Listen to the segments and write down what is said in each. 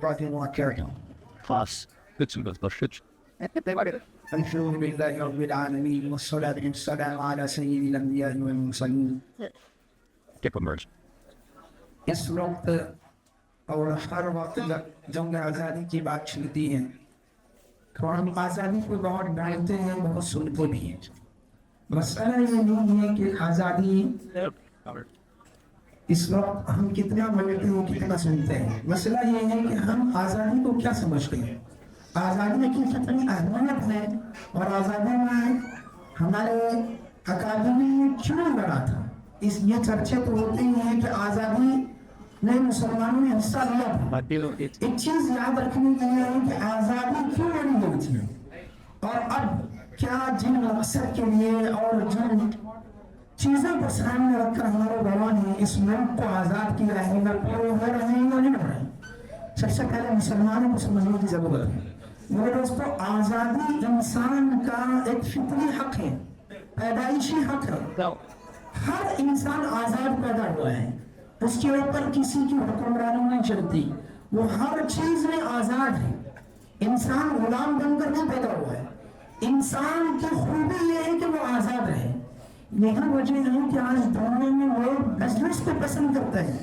party more carrying Fast. Bitte überrascht. الحمد لله رب العالمين والصلاة والسلام على سيد الأنبياء والمرسلين. Get emerged. इस वक्त और हर वक्त जंग आज़ादी की बात चलती है तो हम आज़ादी को बहुत डालते हैं, बहुत सुनते भी हैं. मसला ये नहीं है कि आज़ादी इस वक्त हम कितना बोलते हैं कितना सुनते हैं. मसला ये है कि हम आज़ादी को क्या समझते हैं. आज़ादी की कितनी अहमियत है और आज़ादी में हमारे अकादमी क्यों लड़ा था. इस ये चर्चा तो होती है कि आज़ादी ने मुसलमानों ने हिस्सा लिया था. एक चीज़ याद रखने के लिए है कि आज़ादी क्यों लड़ी गई थी और अब क्या जिन मकसद के लिए और जिन चीज़ों को सामने रखकर हमारे बयान है इस मुल्क को आज़ाद किया है ना पूरे हो रहे हैं या नहीं हो रहे. सबसे पहले मुसलमानों को समझने की जरूरत है. मेरे दोस्तों, आज़ादी इंसान का एक फितरी हक है, पैदाइशी हक है. हर इंसान आज़ाद पैदा हुआ है, उसके ऊपर किसी की हुक्मरानी नहीं चलती, वो हर चीज़ में आज़ाद है. इंसान गुलाम बनकर नहीं पैदा हुआ है. इंसान की खूबी ये है कि वो आज़ाद है. यही वजह है कि आज दुनिया में लोग बिजनेस को पसंद करते हैं,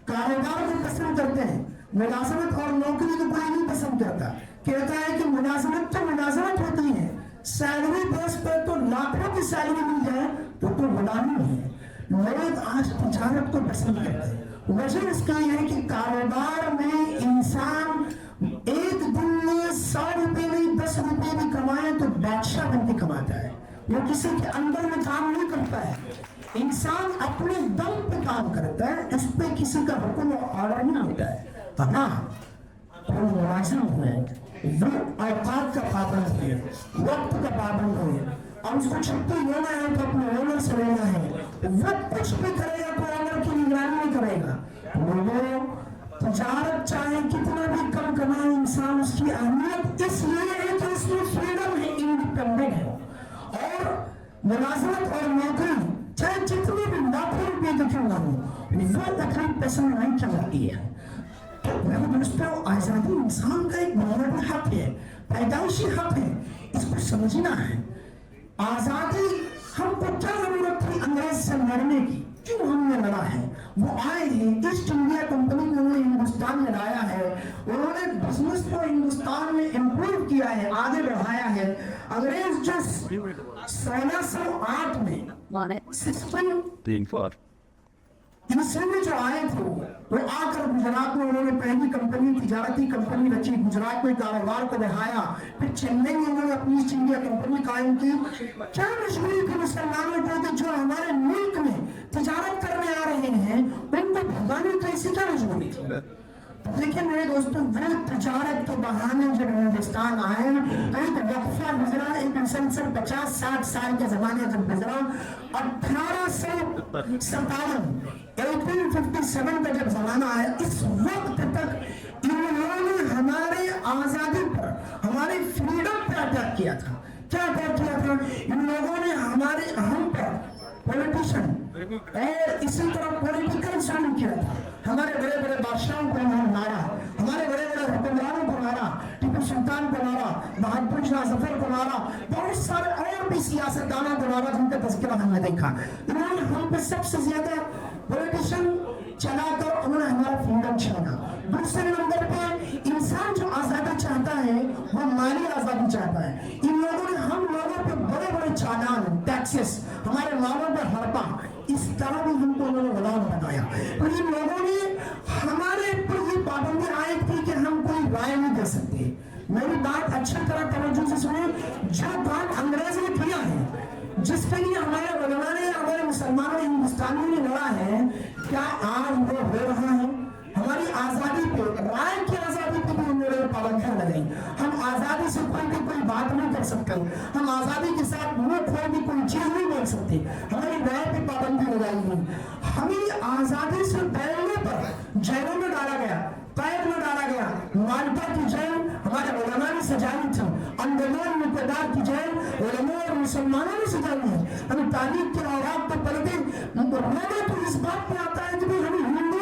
कारोबार को पसंद करते हैं, मुलाजमत और नौकरी को कोई नहीं पसंद करता. कहता है कि मुलाजमत तो मुलाजमत होती है, सैलरी बेस पर तो लाखों की सैलरी मिल जाए तो गुलामी है. लोग आज तिजारत को पसंद करते हैं. वजह इसका यह है कि कारोबार में इंसान एक दिन में 100 रुपये नहीं 10 रुपये भी कमाए तो बादशाह बन के कमाता है. वो किसी के अंदर में काम नहीं करता है. इंसान अपने दम पे काम करता है, इस पे किसी का हुक्म ऑर्डर नहीं होता है. हाँ, कोई मुलाजिम है, वो औकात का पाबंद है, वक्त का पाबंद है और उसको छुट्टी लेना है तो अपने ओनर से लेना है. वो कुछ भी करेगा तो ओनर की निगरानी नहीं करेगा. वो तजारत चाहे कितना भी कम कमाए, इंसान उसकी अहमियत इसलिए है कि उसमें फ्रीडम है, इंडिपेंडेंट है. और मुलाजमत और नौकरी चाहे जितनी भी लाखों रुपये की क्यों ना हो, वो तकलीफ पसंद नहीं चलती है. मेरे दोस्तों, आज़ादी इंसान का एक बुनियादी हक है, पैदाइशी हक है. इसको समझना है. आज़ादी हमको क्या जरूरत थी अंग्रेज से लड़ने की, क्यों हमने लड़ा है. वो आए हैं, ईस्ट इंडिया कंपनी ने उन्हें हिंदुस्तान में लाया है, उन्होंने बिजनेस को हिंदुस्तान में इम्प्रूव किया है, आगे बढ़ाया है. अंग्रेज जो 1608 में 16 इसमें जो आए थे वो आकर गुजरात में उन्होंने पहली कंपनी, तिजारती कंपनी रची, गुजरात में कारोबार को बढ़ाया. फिर चेन्नई में उन्होंने अपनी ईस्ट इंडिया कंपनी कायम की. क्या मजबूरी थी मुसलमानों को कि जो हमारे मुल्क में तिजारत करने आ रहे हैं उनको भगाने की ऐसी क्या मजबूरी थी. लेकिन मेरे दोस्तों, वो तिजारत के बहाने जब हिंदुस्तान आए, एक वक्फा गुजरा, एक मुसलसल 50-60 साल के जमाने जब गुजरा. 1857 का जब जमाना आया, इस वक्त तक इन्होंने हमारे आज़ादी पर, हमारे फ्रीडम पर अटैक किया था. क्या अटैक किया था इन लोगों ने हमारे हम पर, पॉलिटिशियन और इसी तरह पॉलिटिकल शामिल किया था. हमारे बड़े बड़े बादशाहों को मारा, हमारे बड़े बड़े हुक्मरानों को मारा, टीपू सुल्तान को मारा, बहादुर शाह जफर को मारा, बहुत सारे और भी सियासतदानों को मारा जिनका तज़किरा हमने देखा. इन्होंने हम पे सबसे ज्यादा पॉलिटिशियन चलाकर उन्होंने हमारा फ्रीडम छीना. दूसरे नंबर पे इंसान जो आज़ादी चाहता है वो माली आज़ादी चाहता है. इन लोगों ने हम लोगों पे बड़े बड़े चालान, टैक्सेस, हमारे मालों पर हड़पा, इस तरह भी हमको उन्होंने गुलाम बनाया. और इन लोगों ने हमारे ऊपर ये पाबंदी आयद की कि हम कोई राय नहीं दे सकते. मेरी बात अच्छी तरह तवज्जो से सुने. जो बात अंग्रेज ने किया है, जिसके लिए हमारे उलमा ने, हमारे मुसलमानों ने, हिंदुस्तानियों ने लड़ा है, क्या आज वो हो रहा है. हमारी आज़ादी पे, राय की आज़ादी पे भी उन्होंने पाबंदियां लगाई. हम आज़ादी से कोई बात नहीं कर सकते, हम आज़ादी के साथ मुंह खोल भी कोई चीज़ नहीं बोल सकते. हमारी राय पे पाबंदी लगाई गई. हमें आज़ादी से पहले पर जेलों में डाला गया, कैद में डाला गया. माल्टा की जेल हमारे उलमा ने सजाई थी, अंडमान मुक़द्दर की जेल उलमा और मुसलमानों ने सजाई है. हमें तारीख के औरात पे पढ़ते रोना तो इस बात पे आता है कि हमें हिंदू,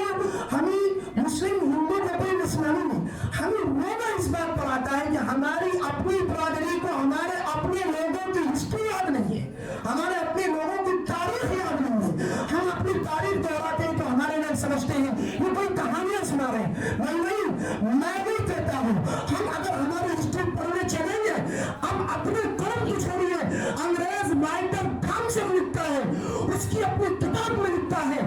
हमें मुस्लिम, हिंदू का कोई मसला नहीं. हमें रोना इस बात पर आता है कि हमारी अपनी बरादरी को हमारे अपने लोगों की हिस्ट्री याद नहीं है, हमारे अपने लोगों की तारीख याद नहीं है। हम अपनी तारीख दोहराते हैं तो हमारे लोग समझते हैं ये कोई कहानियां सुना रहे हैं। नहीं, मैं भी कहता हूँ हम अगर हमारी हिस्ट्री पढ़ने चलेंगे, हम अपने कर्म को छोड़िए। अंग्रेज राइटर काम से लिखता है, उसकी अपनी किताब में लिखता है,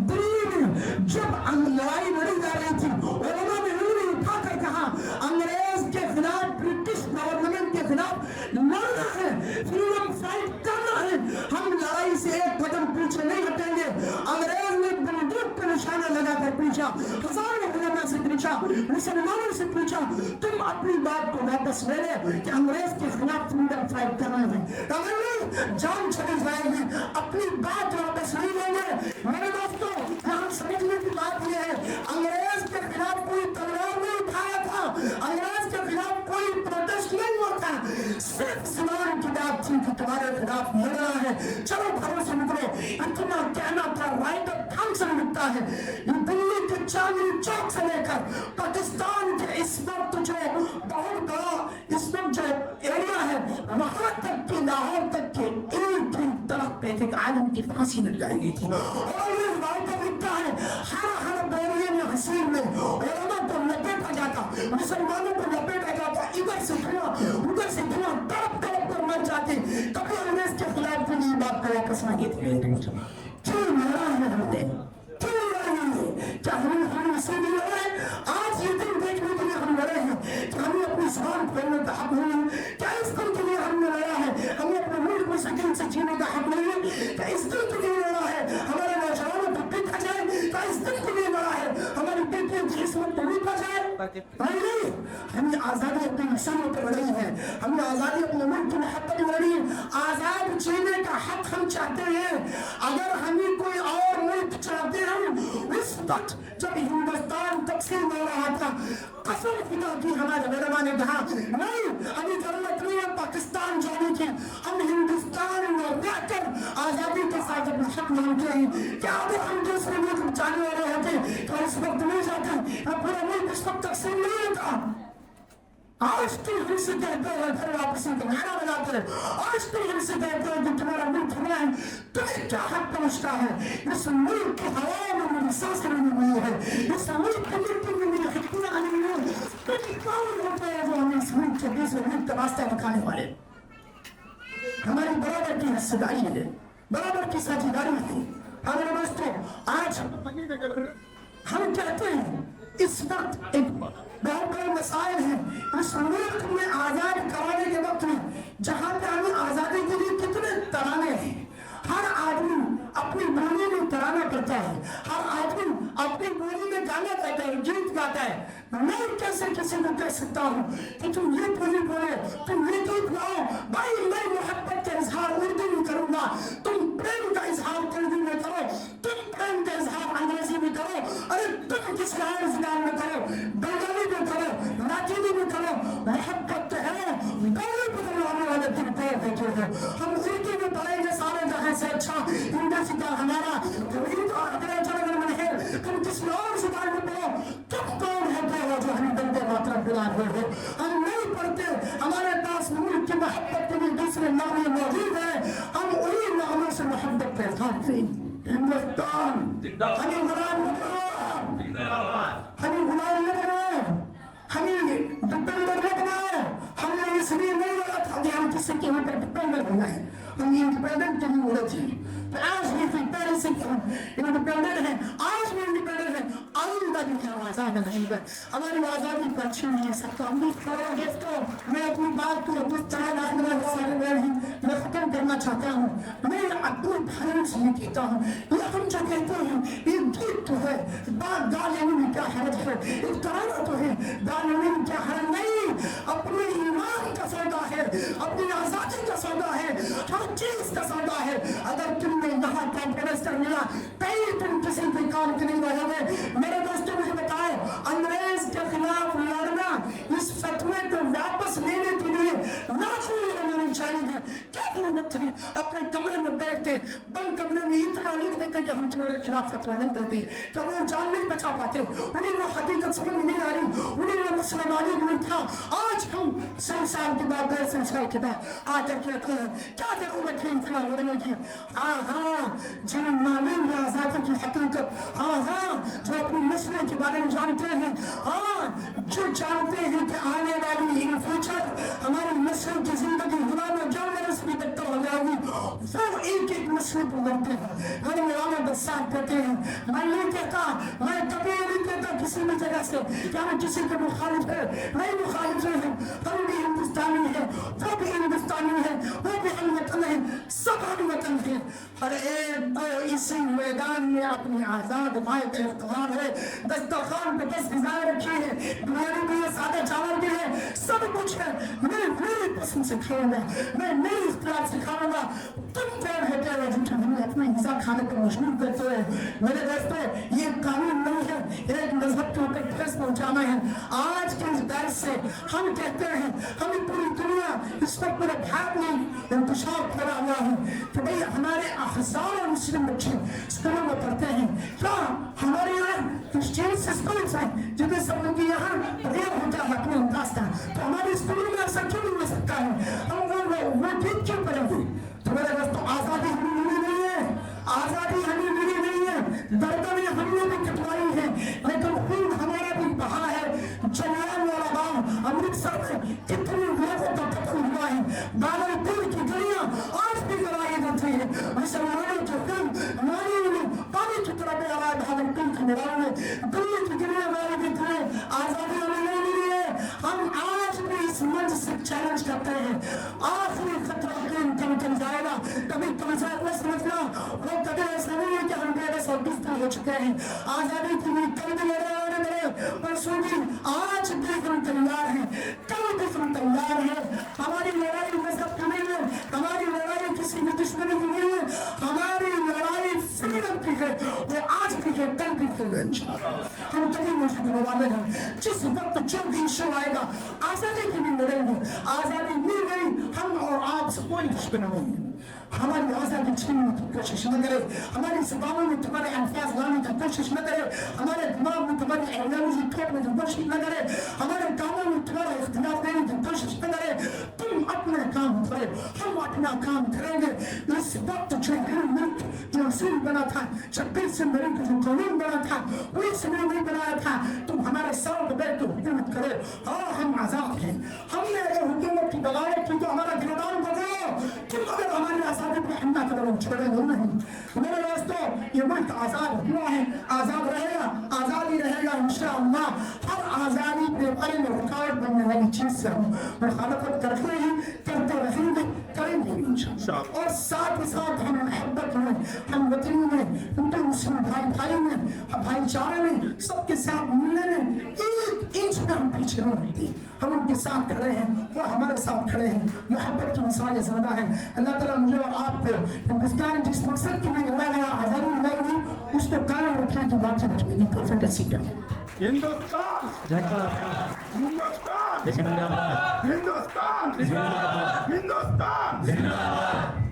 दिल्ली में जब लड़ाई लड़ी जा रही थी, उन्होंने उंगली उठाकर कहा अंग्रेज के खिलाफ, ब्रिटिश गवर्नमेंट के खिलाफ लड़ना है, फ्रीडम फाइट करना है, हम लड़ाई से एक कदम पीछे नहीं हटेंगे। अंग्रेज ने बंदूक का निशाना लगाकर पूछा, हजारों उलमा से पूछा, मुसलमानों से पूछा, तुम अपनी बात को वापस ले ले कि अंग्रेज के खिलाफ फ्रीडम फाइट करना है। अगर नहीं, जान चली जाएगी, अपनी बात वापस नहीं लेंगे। मेरे दोस्तों, यहाँ समझने की बात यह है, अंग्रेज के खिलाफ कोई तलवार नहीं उठाया था, अंग्रेज के खिलाफ कोई प्रोटेस्ट नहीं हुआ था, सिर्फ समान की बात थी कि तुम्हारे खिलाफ लड़ना है, चलो घरों से निकलो। इतना कहना था, राइटर थॉमसन लिखता है, दिल्ली के चांदनी चौक से लेकर पाकिस्तान के इस वक्त जो बहुत बड़ा इस वक्त जो एरिया है, वहां तक की लाहौर तक के एक ही तरफ पे एक आदमी की फांसी लग जाएगी थी। और ये राइटर लिखता है, हर बोरिये में हसीन में उलमा को लपेटा जाता, मुसलमानों को लपेटा जाता, इधर से धुआं उधर से धुआं, तड़प तड़प कर मर जाते, कभी अंग्रेज के खिलाफ भी ये बात को वापस नहीं थी। क्यों लड़ा है हमने, क्यों लड़ा है? क्या हम इसीलिए लड़े? आज ये दिन देखने के लिए हम लड़े हैं कि हमें अपनी जुबान खोलने का हक नहीं है। क्या इस दिन के लिए हमने लड़ा है? हमें अपने मुल्क में सकीन से जीने का हक नहीं है। क्या इस दिन के लिए लड़ा है? हमारे नौजवानों को देखा जाए, क्या इस दिन के लिए लड़ा है? हमारी बेटियों की किस्मत को देखा जाए? नहीं, हमने आजादी अपने इंसानों पर लड़ी है, हमने आजादी अपने मुल्क की मोहब्बत में लड़ी है। आजाद जीने का हक हम चाहते हैं। अगर हमें कोई और मुल्क चाहते हैं, उस वक्त जब हिंदुस्तान तकसीम हो रहा था, कसम खुदा की हमारे मेहरमा ने कहा नहीं, अभी जरूरत नहीं है पाकिस्तान जाने की, हम हिंदुस्तान में रहकर आजादी के साथ अपना हक मांगते हैं। क्या अगर हम दूसरे मुल्क जाने वाले होते तो इस वक्त नहीं जाते, पूरा मुल्क इस वक्त तकसीम नहीं होता। आज तुम हमसे कहते हो घर वापसी का नारा बनाते हो, आज तुम हमसे कहते हो कि तुम्हारा मुल्क हमारा है, तुम्हें क्या हक पहुंचता है? इस मुल्क की हवा में मेरी सांसें बनी हुई है, इस मुल्क की मिट्टी में मेरी हड्डियां बनी हुई है। तुम कौन होते हैं जो हमें इस मुल्क के दूसरे मुल्क का रास्ता दिखाने वाले? हमारी बराबर की हिस्सेदारी है, बराबर की साझेदारी है। हमारे दोस्तों, आज हम कहते हैं इस वक्त एक बहुत बड़े मसाइल हैं इस मुल्क में आजाद कराने के वक्त में, जहां पे हमें आजादी के लिए कितने तराने हैं। हर आदमी अपनी बोली में तराना करता है, हर आदमी अपनी बोली में गाना गाता है, गीत गाता है। मैं कैसे किसी को कह सकता हूँ कि तुम ये बोली बोले, तुम ये गीत गाओ? भाई मैं मोहब्बत का इजहार उर्दू में करूंगा, तुम प्रेम का इजहार उर्दू में करो, तुम प्रेम का इजहार अंग्रेजी में करो, अरे तुम किस इजहार में करो, बंगाली में करो, लातीनी में करो, मोहब्बत तो है। दोनों बदलवाने वाले तुम पेड़ बैठे हो। हम उर्दू में पढ़ेंगे सारे जहां से अच्छा हिंदी का हमारा है, तुम किस और जुबान में पढ़ो, तुम कौन है जो हमें बंदे मातरम बुला रहे हो? हम नहीं पढ़ते, हमारे पास मुल्क की मोहब्बत के लिए दूसरे नामे मौजूद है, हम उन्हीं नामों से मोहब्बत करते हैं। हिंदुस्तान हमें गुलाम न बनाओ, हमें गुलाम न बनाओ, हमें डिपेंडेंट न बनाओ। हमने इसलिए नहीं लड़ा था कि हम किसी के ऊपर डिपेंडेंट होना है, हम इंडिपेंडेंट के लिए लड़े थे। आज भी पहले से इंडिपेंडेंट है, आज भी इंडिपेंडेंट है, आइंदा भी क्या आजाद रहेंगे। हमारी आजादी पर छीन नहीं सकता। मैं अपनी बात को मैं खत्म करना चाहता हूँ। मैं अपने भाइयों से कहता हूँ, ये हम जो कहते हैं ये गीत तो है, बात गा लेने में क्या हर्ज है, एक तराना तो है, गा लेने में क्या हर्ज नहीं। अपने ईमान का सौदा है, अपनी आजादी का सौदा है, हर चीज का सौदा है। अगर तुमने यहाँ कॉन्फिडेंस कर लिया कहीं तुम किसी भी काम के नहीं रहोगे। मेरे दोस्तों मुझे बताए, अंग्रेज के खिलाफ लड़ना, इस फतवे को वापस लेने के लिए लाखों लोग चाहिए। क्या अपने कमरे में बैठते, बंद कमरे में इतना ममालिक देखते कि हम तुम्हारे खिलाफ फतवा नहीं देते, तो वो जान नहीं बचा पाते, उन्हें वो हकीकत समझ नहीं आ रही, उन्हें वो मसला मालूम नहीं था। आज हम 100 साल के बाद 150 साल के बाद आकर कहते हैं क्या जरूरत है इतना लड़ने की। हाँ जिन्हें मालूम है आजादी की हकीकत, हाँ जो अपनी नस्ल के बारे में जानते हैं, जो जानते हैं कि आने वाली इन फ्यूचर हमारी नस्ल की जिंदगी गुलाम जो नस्ल तक हो जाएगी, वो एक एक नस्ल को लड़ते हैं। मेरे मौलाना बसात कहते हैं, मैं नहीं कहता, मैं कभी नहीं कहता किसी भी जगह से क्या मैं किसी के मुखालिफ है, नहीं मुखालिफ है, हम भी हिंदुस्तानी है, वो भी हिंदुस्तानी है, वो भी हम वतन है, सब हम वतन है। हर एक इसी मैदान में अपनी आजाद माए का इख्तियार है। दस्तरखान पे बस गुजार रखी है, बिरयानी भी है, सादा चावल भी है, सब कुछ है। मैं मेरी पसंद से खाऊंगा, मैं मेरी इख्तियार से खाऊंगा। तुम कौन है तेरे जो हमें अपना हिस्सा खाने को मजबूर करते हैं? मेरे दोस्तों ये कानून नहीं है एक मजहब के ऊपर ठेस पहुंचाना है। आज के इस दर्स से हम कहते हैं हमें पूरी दुनिया इस वक्त पूरे भारत में इंतशार फैला हुआ है कि भाई हमारे हजारों मुस्लिम बच्चे स्कूलों में पढ़ते हैं। क्या हमारे यहाँ क्रिश्चियन स्कूल है जिन्हें सब लोग यहाँ रेल होता है अपने अंदाज का, तो हमारे स्कूलों में ऐसा क्यों नहीं हो सकता है? हम वो ठीक क्यों करेंगे? तो मेरे दोस्तों आजादी हमें मिली नहीं है, आजादी हमें मिली नहीं है, दर्दों में हमने भी कटवाई है, लेकिन खून हमारा भी बहा है। जलियांवाला बाग अमृतसर में कितने लोगों का कत्ल हुआ है, बालाकोट की गलियां आज भी जलाई जाती है। मुसलमानों के खून हमारे पानी की तरह में आवाज भागलपुर के मैदान में दिल्ली की गलियां मारी भी थी। आजादी हमें नहीं मिली है। हम आज भी इस मंच से चैलेंज करते हैं, आखिरी खतरा कम जाएगा, कभी कमजोर न समझना। वो कभी ऐसा नहीं है कि हम बेबस और दुष्ट हो चुके हैं। आजादी के लिए कल भी लड़े और लड़े, परसों भी, आज भी हम तैयार हैं, कल भी हम तैयार हैं। हमारी लड़ाई मजहब की नहीं है, हमारी लड़ाई किसी भी दुश्मनी की नहीं है, हमारी लड़ाई फ्रीडम की है। वो आज भी है, कल भी है। हम कभी मुश्किल वाले हैं। जिस वक्त जो भी इशू आएगा आजादी के लिए लड़ेंगे। आजादी मिल गई, हम और आप से कोई दुश्मन नहीं है। हमारी आजादी छीनने की कोशिश न करे, हमारी जुबानों में तुम्हारे अल्फाज लाने की कोशिश न करे, हमारे दिमाग में तुम्हारी आइडियोलॉजी थोपने की कोशिश न करे, हमारे कामों में तुम्हारा इख्तिलाफ देने की कोशिश न करे। तुम अपना काम करो, हम अपना काम करेंगे। इस वक्त जो मुल्क जो असूल बना था, 26 जनवरी को जो कानून बना था, वही समय नहीं बनाया था। तुम हमारे सर पे बैठ के हुकूमत करो, और हम आजाद हैं। हमने अगर हुकूमत की बगावत की तो हमारा गिरदान बजाओ, तुम अगर हमारी आजादी पे हमला करो छोड़ेंगे नहीं। मेरे दोस्तों ये मुल्क आजाद हुआ है, आजाद रहेगा, आजादी रहेगा इंशाअल्लाह। हर आजादी पे बड़े में रुकावट बनने वाली चीज से हम मुखालफत करते हैं, करते रहेंगे, करेंगे इंशाअल्लाह। और साथ ही साथ हम मोहब्बत में, हम वतनी में, हिंदू मुस्लिम भाई में, भाईचारे में, सबके साथ मिलने में एक इंच में हम पीछे नहीं रहते। हम उनके साथ खड़े हैं, वो हमारे साथ खड़े हैं। मोहब्बत की मिसालें ज्यादा है। अल्लाह ताला मुझे और आपको हिंदुस्तान जिस मकसद के लिए अल्लाह ने आजादी दिलाई थी उसको कायम रखने की बात से रखने परफेक्ट सीखा। हिंदुस्तान हिंदुस्तान हिंदुस्तान हिंदुस्तान हिंदुस्तान